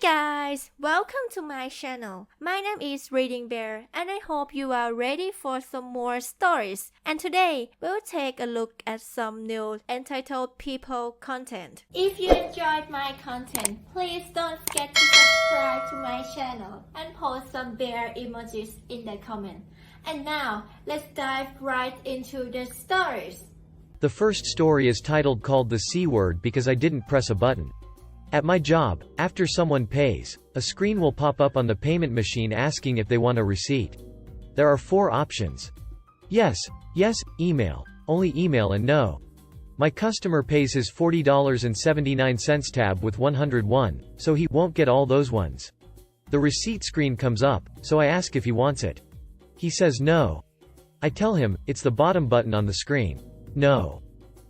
guys, welcome to my channel. My name is ReadingBear and I hope you are ready for some more stories. And today, we'll take a look at some new entitled people content. If you enjoyed my content, please don't forget to subscribe to my channel and post some bear emojis in the comment. And now, let's dive right into the stories. The first story is titled Called the C Word because I didn't press a button. At my job, after someone pays, a screen will pop up on the payment machine asking if they want a receipt. There are 4 options. Yes, email, only email, and no. My customer pays his $40.79 tab with 101, so he won't get all those ones. The receipt screen comes up, so I ask if he wants it. He says no. I tell him, it's the bottom button on the screen. No.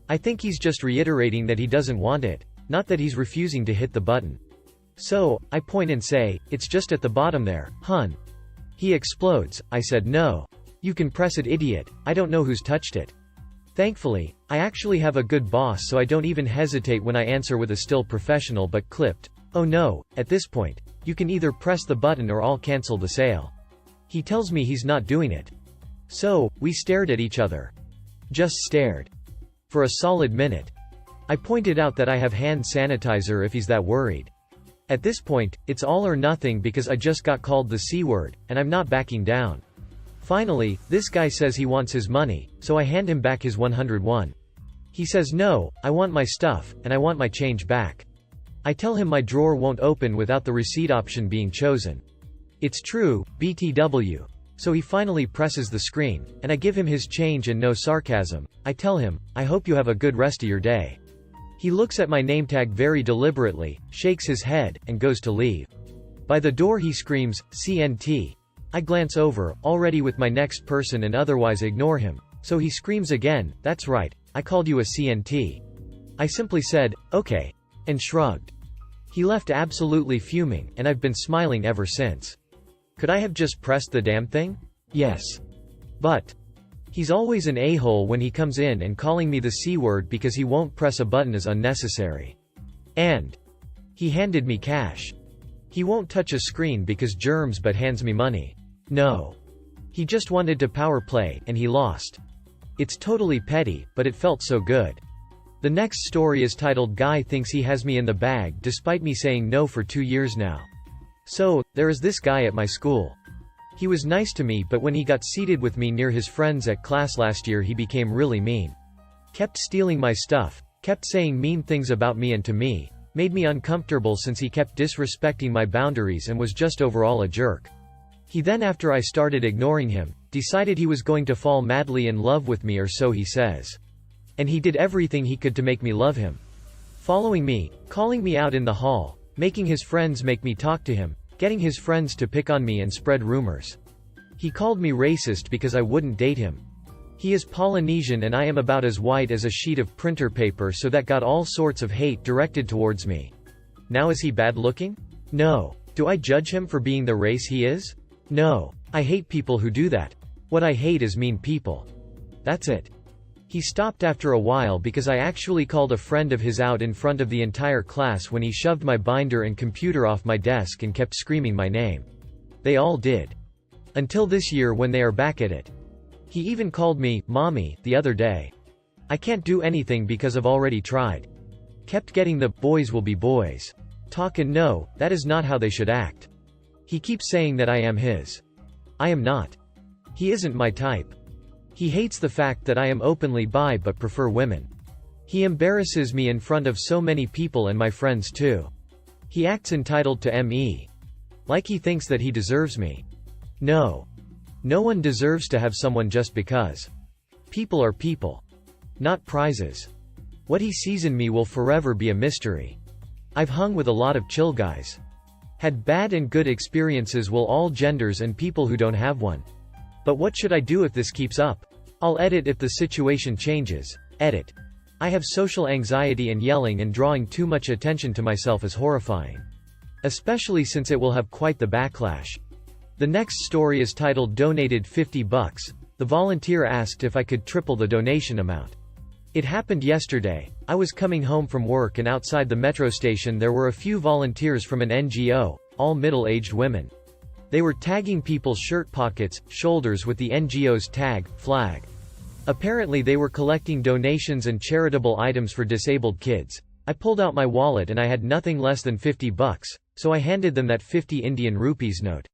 I think he's just reiterating that he doesn't want it, not that he's refusing to hit the button. So, I point and say, it's just at the bottom there, hun. He explodes. I said no. You can press it, idiot, I don't know who's touched it. Thankfully, I actually have a good boss, so I don't even hesitate when I answer with a still professional but clipped, oh no, at this point, you can either press the button or I'll cancel the sale. He tells me he's not doing it. So, we stared at each other. Just stared. For a solid minute. I pointed out that I have hand sanitizer if he's that worried. At this point, it's all or nothing because I just got called the C word, and I'm not backing down. Finally, this guy says he wants his money, so I hand him back his 101. He says no, I want my stuff, and I want my change back. I tell him my drawer won't open without the receipt option being chosen. It's true, BTW. So he finally presses the screen, and I give him his change and no sarcasm. I tell him, I hope you have a good rest of your day. He looks at my name tag very deliberately, shakes his head, and goes to leave. By the door he screams, CNT. I glance over, already with my next person, and otherwise ignore him. So he screams again, that's right, I called you a CNT. I simply said, okay, and shrugged. He left absolutely fuming, and I've been smiling ever since. Could I have just pressed the damn thing? Yes. But he's always an a-hole when he comes in, and calling me the C word because he won't press a button is unnecessary. And he handed me cash. He won't touch a screen because germs but hands me money. No. He just wanted to power play, and he lost. It's totally petty, but it felt so good. The next story is titled Guy Thinks He Has Me in the Bag despite me saying no for 2 years now. So, there is this guy at my school. He was nice to me, but when he got seated with me near his friends at class last year he became really mean. Kept stealing my stuff, kept saying mean things about me and to me, made me uncomfortable since he kept disrespecting my boundaries and was just overall a jerk. He then, after I started ignoring him, decided he was going to fall madly in love with me, or so he says. And he did everything he could to make me love him. Following me, calling me out in the hall, making his friends make me talk to him, getting his friends to pick on me and spread rumors. He called me racist because I wouldn't date him. He is Polynesian and I am about as white as a sheet of printer paper, so that got all sorts of hate directed towards me. Now, is he bad looking? No. Do I judge him for being the race he is? No. I hate people who do that. What I hate is mean people. That's it. He stopped after a while because I actually called a friend of his out in front of the entire class when he shoved my binder and computer off my desk and kept screaming my name. They all did. Until this year when they are back at it. He even called me mommy the other day. I can't do anything because I've already tried. Kept getting the boys will be boys talk, and no, that is not how they should act. He keeps saying that I am his. I am not. He isn't my type. He hates the fact that I am openly bi but prefer women. He embarrasses me in front of so many people and my friends too. He acts entitled to me. Like he thinks that he deserves me. No. No one deserves to have someone just because. People are people. Not prizes. What he sees in me will forever be a mystery. I've hung with a lot of chill guys. Had bad and good experiences with all genders and people who don't have one. But what should I do if this keeps up? I'll edit if the situation changes. Edit. I have social anxiety and yelling and drawing too much attention to myself is horrifying. Especially since it will have quite the backlash. The next story is titled Donated $50. The volunteer asked if I could triple the donation amount. It happened yesterday. I was coming home from work and outside the metro station there were a few volunteers from an NGO, all middle-aged women. They were tagging people's shirt pockets, shoulders with the NGO's tag, flag. Apparently they were collecting donations and charitable items for disabled kids. I pulled out my wallet and I had nothing less than $50, so I handed them that 50 Indian rupees note.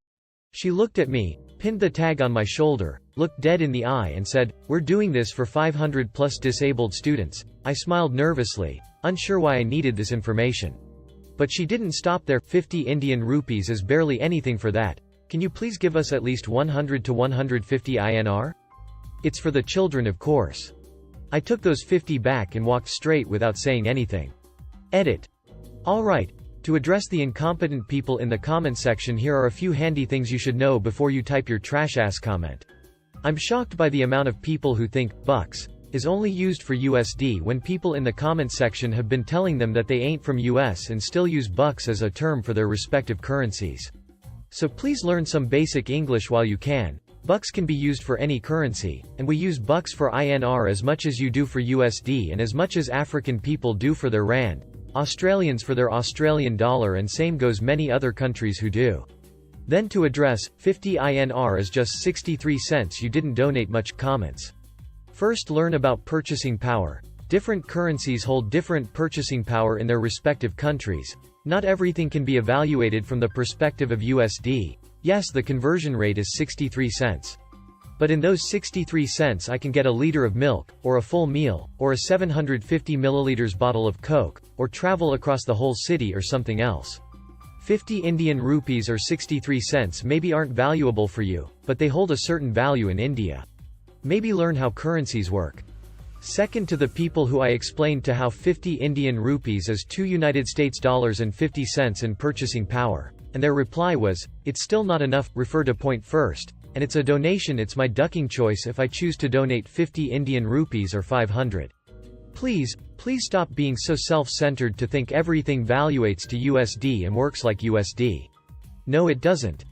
She looked at me, pinned the tag on my shoulder, looked dead in the eye and said, "We're doing this for 500 plus disabled students." I smiled nervously, unsure why I needed this information. But she didn't stop there. 50 Indian rupees is barely anything for that. Can you please give us at least 100 to 150 INR? It's for the children, of course. I took those 50 back and walked straight without saying anything. Edit. Alright. To address the incompetent people in the comment section, here are a few handy things you should know before you type your trash-ass comment. I'm shocked by the amount of people who think bucks is only used for USD when people in the comment section have been telling them that they ain't from US and still use bucks as a term for their respective currencies. So please learn some basic English while you can. Bucks can be used for any currency, and we use bucks for INR as much as you do for USD and as much as African people do for their rand, Australians for their Australian dollar, and same goes many other countries who do. Then to address, 50 INR is just 63 cents. You didn't donate much. Comments. First, learn about purchasing power. Different currencies hold different purchasing power in their respective countries. Not everything can be evaluated from the perspective of USD. Yes, the conversion rate is 63 cents. But in those 63 cents I can get a liter of milk, or a full meal, or a 750 milliliters bottle of Coke, or travel across the whole city or something else. 50 Indian rupees or 63 cents maybe aren't valuable for you, but they hold a certain value in India. Maybe learn how currencies work. Second, to the people who I explained to how 50 Indian rupees is $2 and 50 in purchasing power, and their reply was, "It's still not enough, refer to point first, and it's a donation, it's my ducking choice if I choose to donate 50 Indian rupees or 500. Please stop being so self-centered to think everything valuates to USD and works like USD. No, it doesn't.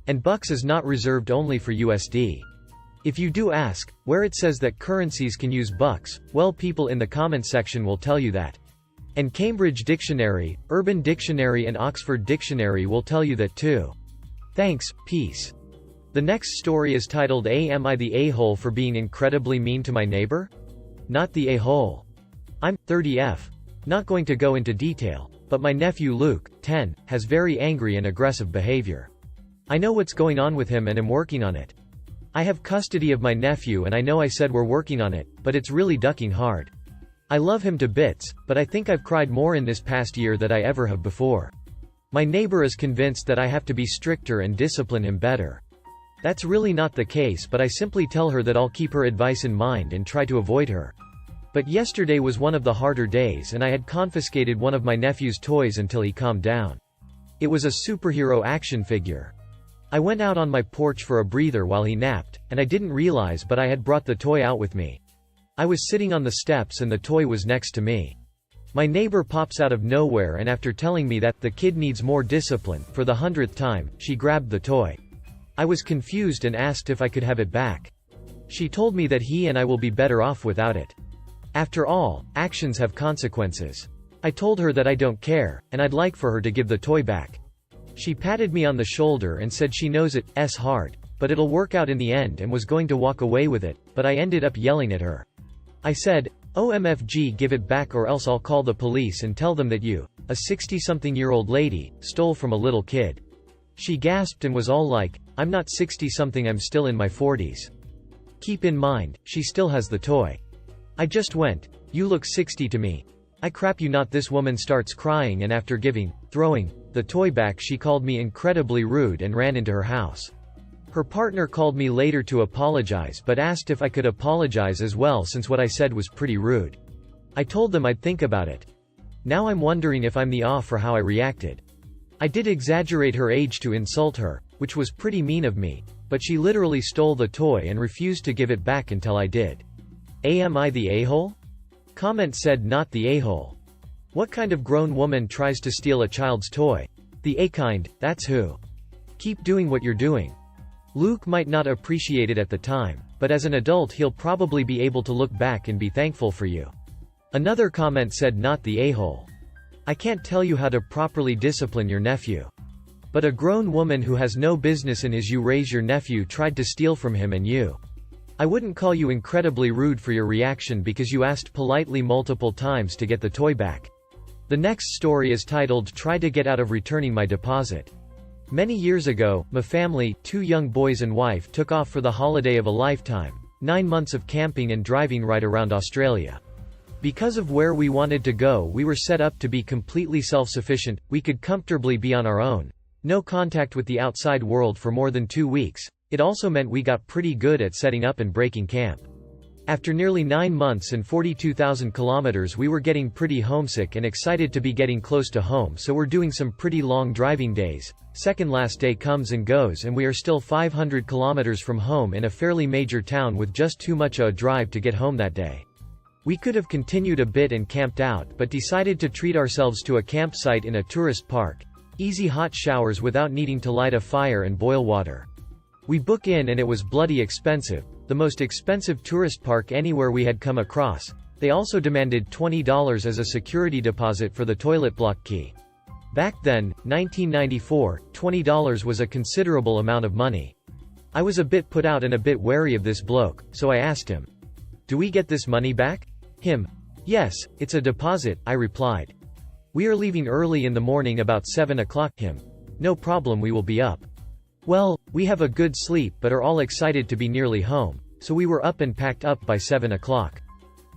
And bucks is not reserved only for USD. If you do ask, where it says that currencies can use bucks, well, people in the comment section will tell you that. And Cambridge Dictionary, Urban Dictionary and Oxford Dictionary will tell you that too. Thanks, peace. The next story is titled Am I the A-hole for being incredibly mean to my neighbor? Not the a-hole. I'm 30F. Not going to go into detail, but my nephew Luke, 10, has very angry and aggressive behavior. I know what's going on with him and am working on it. I have custody of my nephew and I know I said we're working on it, but it's really ducking hard. I love him to bits, but I think I've cried more in this past year than I ever have before. My neighbor is convinced that I have to be stricter and discipline him better. That's really not the case, but I simply tell her that I'll keep her advice in mind and try to avoid her. But yesterday was one of the harder days and I had confiscated one of my nephew's toys until he calmed down. It was a superhero action figure. I went out on my porch for a breather while he napped, and I didn't realize but I had brought the toy out with me. I was sitting on the steps and the toy was next to me. My neighbor pops out of nowhere and after telling me that the kid needs more discipline, for the 100th time, she grabbed the toy. I was confused and asked if I could have it back. She told me that he and I will be better off without it. After all, actions have consequences. I told her that I don't care, and I'd like for her to give the toy back. She patted me on the shoulder and said she knows it's hard, but it'll work out in the end, and was going to walk away with it, but I ended up yelling at her. I said, "OMFG, give it back or else I'll call the police and tell them that you, a 60-something-year-old lady, stole from a little kid." She gasped and was all like, "I'm not 60-something, I'm still in my 40s. Keep in mind, she still has the toy." I just went, "You look 60 to me." I crap you not. This woman starts crying and after throwing the toy back, she called me incredibly rude and ran into her house. Her partner called me later to apologize but asked if I could apologize as well since what I said was pretty rude. I told them I'd think about it. Now I'm wondering if I'm the off for how I reacted. I did exaggerate her age to insult her, which was pretty mean of me, but she literally stole the toy and refused to give it back until I did. Am I the a-hole? Comment said not the a-hole. What kind of grown woman tries to steal a child's toy? The A-kind, that's who. Keep doing what you're doing. Luke might not appreciate it at the time, but as an adult he'll probably be able to look back and be thankful for you." Another comment said, "Not the a-hole. I can't tell you how to properly discipline your nephew. But a grown woman who has no business in his you raise your nephew tried to steal from him and you. I wouldn't call you incredibly rude for your reaction because you asked politely multiple times to get the toy back." The next story is titled, "Try to Get Out of Returning My Deposit." Many years ago, my family, 2 young boys and wife, took off for the holiday of a lifetime, 9 months of camping and driving right around Australia. Because of where we wanted to go, we were set up to be completely self-sufficient. We could comfortably be on our own. No contact with the outside world for more than 2 weeks. It also meant we got pretty good at setting up and breaking camp. After nearly 9 months and 42,000 kilometers, we were getting pretty homesick and excited to be getting close to home, so we're doing some pretty long driving days. Second last day comes and goes and we are still 500 kilometers from home in a fairly major town with just too much a drive to get home that day. We could have continued a bit and camped out, but decided to treat ourselves to a campsite in a tourist park. Easy hot showers without needing to light a fire and boil water. We book in and it was bloody expensive, the most expensive tourist park anywhere we had come across. They also demanded $20 as a security deposit for the toilet block key. Back then, 1994, $20 was a considerable amount of money. I was a bit put out and a bit wary of this bloke, so I asked him, "Do we get this money back?" Him, "Yes, it's a deposit," I replied. "We are leaving early in the morning about 7 o'clock. Him, "No problem, we will be up." Well, we have a good sleep but are all excited to be nearly home, so we were up and packed up by 7 o'clock.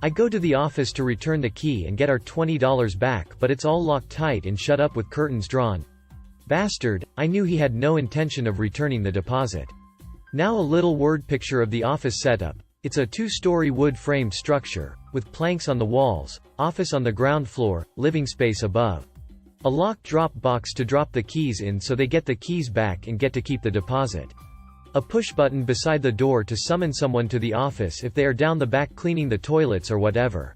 I go to the office to return the key and get our $20 back, but it's all locked tight and shut up with curtains drawn. Bastard, I knew he had no intention of returning the deposit. Now a little word picture of the office setup. It's a 2-story wood-framed structure, with planks on the walls, office on the ground floor, living space above. A locked drop box to drop the keys in so they get the keys back and get to keep the deposit. A push button beside the door to summon someone to the office if they are down the back cleaning the toilets or whatever.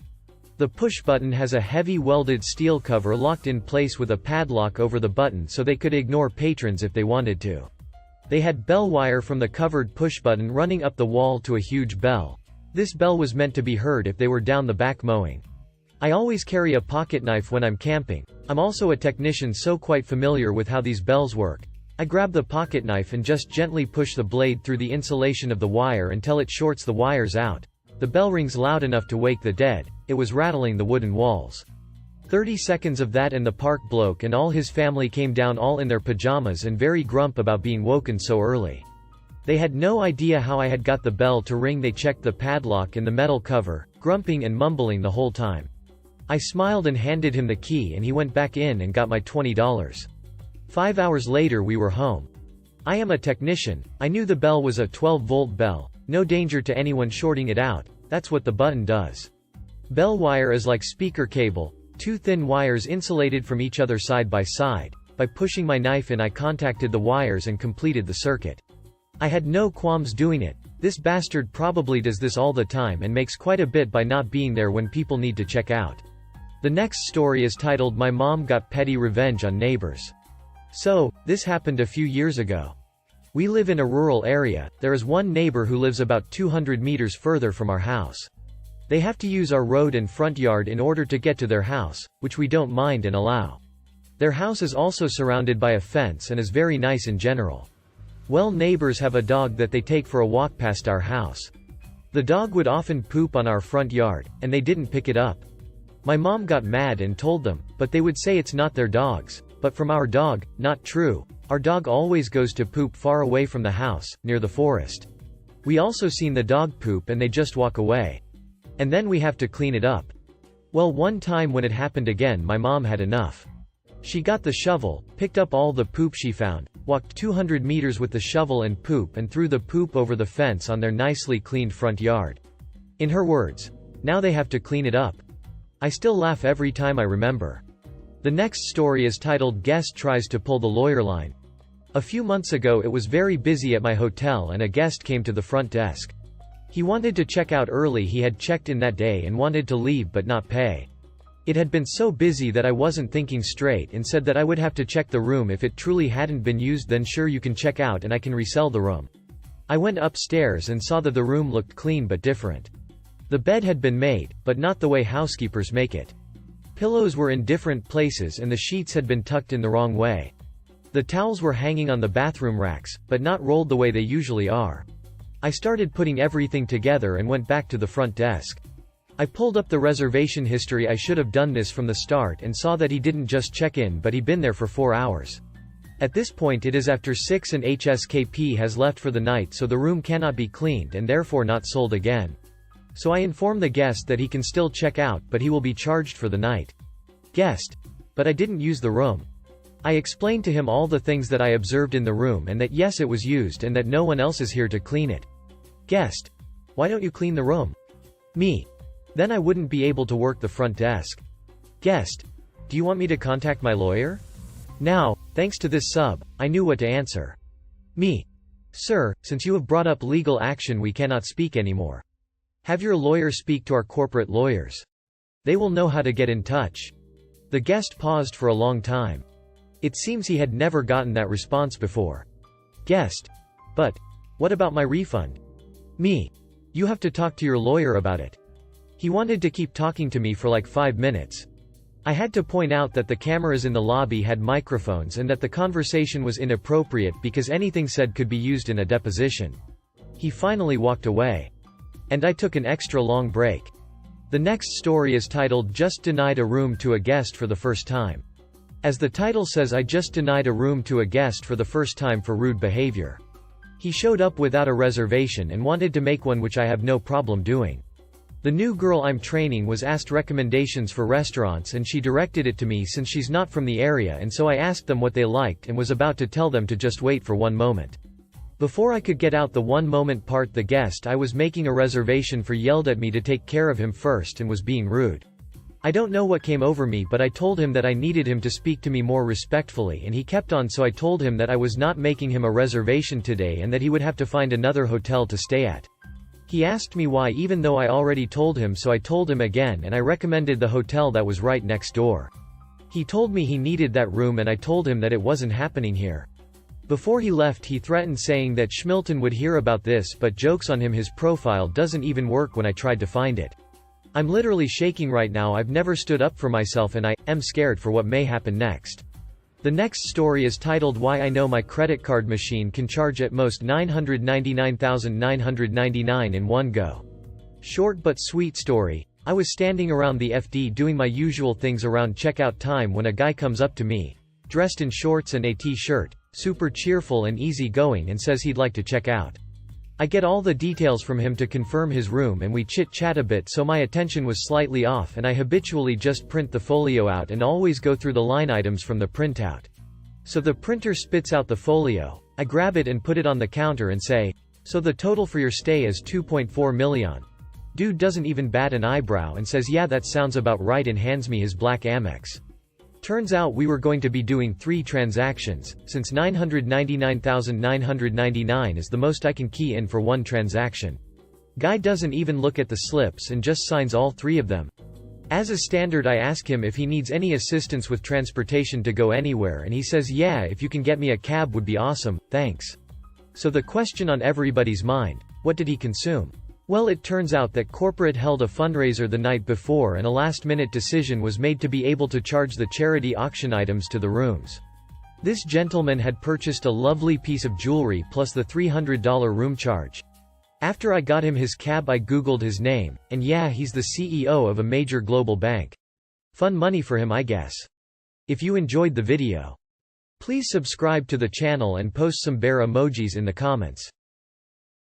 The push button has a heavy welded steel cover locked in place with a padlock over the button so they could ignore patrons if they wanted to. They had bell wire from the covered push button running up the wall to a huge bell. This bell was meant to be heard if they were down the back mowing. I always carry a pocket knife when I'm camping. I'm also a technician, so quite familiar with how these bells work. I grab the pocket knife and just gently push the blade through the insulation of the wire until it shorts the wires out. The bell rings loud enough to wake the dead. It was rattling the wooden walls. 30 seconds of that and the park bloke and all his family came down all in their pajamas and very grump about being woken so early. They had no idea how I had got the bell to ring. They checked the padlock and the metal cover, grumping and mumbling the whole time. I smiled and handed him the key and he went back in and got my $20. 5 hours later we were home. I am a technician. I knew the bell was a 12-volt bell. No danger to anyone shorting it out. That's what the button does. Bell wire is like speaker cable, 2 thin wires insulated from each other side by side. By pushing my knife in I contacted the wires and completed the circuit. I had no qualms doing it. This bastard probably does this all the time and makes quite a bit by not being there when people need to check out. The next story is titled, "My Mom Got Petty Revenge on Neighbors." So, this happened a few years ago. We live in a rural area. There is one neighbor who lives about 200 meters further from our house. They have to use our road and front yard in order to get to their house, which we don't mind and allow. Their house is also surrounded by a fence and is very nice in general. Well, neighbors have a dog that they take for a walk past our house. The dog would often poop on our front yard, and they didn't pick it up. My mom got mad and told them, but they would say it's not their dogs, but from our dog. Not true. Our dog always goes to poop far away from the house, near the forest. We also seen the dog poop and they just walk away. And then we have to clean it up. Well, one time when it happened again, my mom had enough. She got the shovel, picked up all the poop she found, walked 200 meters with the shovel and poop and threw the poop over the fence on their nicely cleaned front yard. In her words, "Now they have to clean it up." I still laugh every time I remember. The next story is titled, "Guest Tries to Pull the Lawyer Line." A few months ago it was very busy at my hotel and a guest came to the front desk. He wanted to check out early. He had checked in that day and wanted to leave but not pay. It had been so busy that I wasn't thinking straight and said that I would have to check the room. If it truly hadn't been used, then sure, you can check out and I can resell the room. I went upstairs and saw that the room looked clean but different. The bed had been made, but not the way housekeepers make it. Pillows were in different places and the sheets had been tucked in the wrong way. The towels were hanging on the bathroom racks, but not rolled the way they usually are. I started putting everything together and went back to the front desk. I pulled up the reservation history. I should have done this from the start and saw that he didn't just check in but he'd been there for 4 hours. At this point it is after 6 and HSKP has left for the night, so the room cannot be cleaned and therefore not sold again. So I inform the guest that he can still check out but he will be charged for the night. Guest: but I didn't use the room. I explained to him all the things that I observed in the room and that yes, it was used and that no one else is here to clean it. Guest: why don't you clean the room? Me: then I wouldn't be able to work the front desk. Guest: do you want me to contact my lawyer? Now, thanks to this sub, I knew what to answer. Me: sir, since you have brought up legal action we cannot speak anymore. Have your lawyer speak to our corporate lawyers. They will know how to get in touch. The guest paused for a long time. It seems he had never gotten that response before. Guest: but what about my refund? Me: you have to talk to your lawyer about it. He wanted to keep talking to me for like 5 minutes. I had to point out that the cameras in the lobby had microphones and that the conversation was inappropriate because anything said could be used in a deposition. He finally walked away. And I took an extra long break. The next story is titled "Just Denied a Room to a Guest for the First Time." As the title says, I just denied a room to a guest for the first time for rude behavior. He showed up without a reservation and wanted to make one, which I have no problem doing. The new girl I'm training was asked recommendations for restaurants and she directed it to me since she's not from the area, and so I asked them what they liked and was about to tell them to just wait for one moment. Before I could get out the one moment part, the guest I was making a reservation for yelled at me to take care of him first and was being rude. I don't know what came over me, but I told him that I needed him to speak to me more respectfully and he kept on, so I told him that I was not making him a reservation today and that he would have to find another hotel to stay at. He asked me why, even though I already told him, so I told him again and I recommended the hotel that was right next door. He told me he needed that room and I told him that it wasn't happening here. Before he left he threatened saying that Schmilton would hear about this, but jokes on him, his profile doesn't even work when I tried to find it. I'm literally shaking right now. I've never stood up for myself and I am scared for what may happen next. The next story is titled "Why I Know My Credit Card Machine Can Charge at Most $999,999 in One Go." Short but sweet story. I was standing around the FD doing my usual things around checkout time when a guy comes up to me, dressed in shorts and a t-shirt, super cheerful and easygoing, and says he'd like to check out. I get all the details from him to confirm his room and we chit-chat a bit, so my attention was slightly off and I habitually just print the folio out and always go through the line items from the printout. So the printer spits out the folio, I grab it and put it on the counter and say, "So the total for your stay is 2.4 million. Dude doesn't even bat an eyebrow and says, "Yeah, that sounds about right," and hands me his black Amex. Turns out we were going to be doing 3 transactions, since $999,999 is the most I can key in for one transaction. Guy doesn't even look at the slips and just signs all 3 of them. As a standard, I ask him if he needs any assistance with transportation to go anywhere and he says, "Yeah, if you can get me a cab would be awesome, thanks." So the question on everybody's mind: what did he consume? Well, it turns out that corporate held a fundraiser the night before and a last-minute decision was made to be able to charge the charity auction items to the rooms. This gentleman had purchased a lovely piece of jewelry plus the $300 room charge. After I got him his cab, I googled his name, and yeah, he's the CEO of a major global bank. Fun money for him, I guess. If you enjoyed the video, please subscribe to the channel and post some bear emojis in the comments.